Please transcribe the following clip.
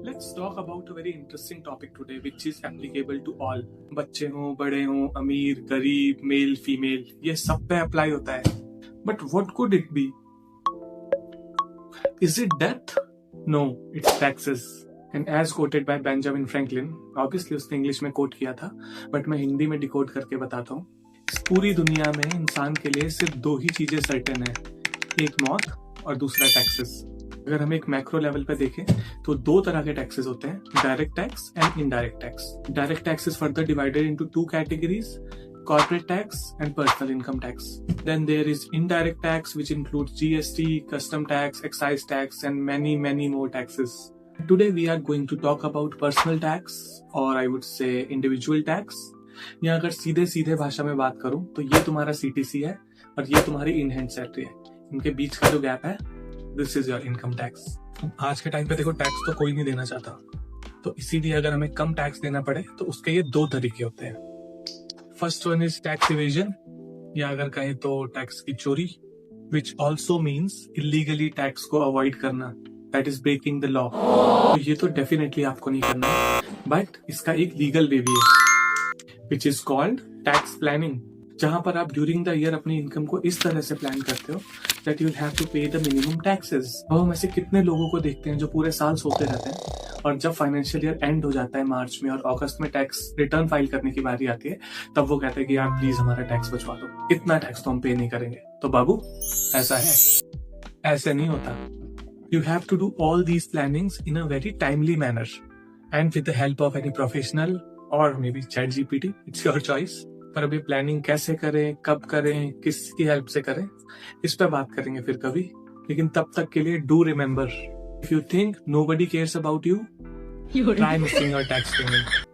Let's talk about a very interesting topic today, which is applicable to all. बच्चे हों, बड़े हों, अमीर, गरीब, मेल, फीमेल, ये सब पे अप्लाई होता है. But what could it be? Is it death? No, it's taxes. And as quoted by Benjamin Franklin, obviously उसने इंग्लिश में कोट किया था, बट मैं हिंदी में डिकोड करके बताता हूँ. इस पूरी दुनिया में इंसान के लिए सिर्फ दो ही चीजें सर्टेन है, एक मौत और दूसरा टैक्सेस. अगर हम एक मैक्रो लेवल पे देखें तो दो तरह के टैक्सेस होते हैं, direct tax and indirect tax. Direct tax is further divided into two categories, corporate tax and personal income tax. Then there is indirect tax, which includes GST, custom tax, excise tax, and many more taxes. Today we are going to talk about personal tax, or I would say individual tax. या अगर सीधे भाषा में बात करूं तो ये तुम्हारा CTC है और ये तुम्हारी इन हैंड सैलरी है. इनके बीच का जो गैप है, this is your income tax. आज के टाइम पे देखो, टैक्स तो कोई नहीं देना चाहता, तो इसीलिए अगर हमें कम टैक्स देना पड़े तो उसके ये दो तरीके होते हैं. First one is tax evasion, या अगर कहें तो टैक्स की चोरी, which also means illegally tax को अवॉइड करना, that is breaking the law. तो ये तो डेफिनेटली आपको नहीं करना है, बट इसका एक लीगल वे भी है, which is called tax planning, जहां पर आप ड्यूरिंग द ईयर अपनी इनकम को इस तरह से प्लान करते हो that you will have to pay the minimum taxes. अब हम ऐसे कितने लोगों को देखते हैं जो पूरे साल सोते रहते हैं, और जब फाइनेंशियल ईयर एंड हो जाता है मार्च में और अगस्त में टैक्स रिटर्न फाइल करने की बारी आती है, तब वो कहते हैं कि यार प्लीज हमारा टैक्स बचवा दो, इतना टैक्स तो हम पे नहीं करेंगे. तो बाबू, ऐसा है? ऐसे नहीं होता. You have to do all these plannings in a very timely manner and with the help of any professional और may be ChatGPT, it's your choice. पर अभी प्लानिंग कैसे करें, कब करें, किसकी हेल्प से करें, इस पर बात करेंगे फिर कभी. लेकिन तब तक के लिए do remember, if you think nobody cares about you, try missing your tax payment.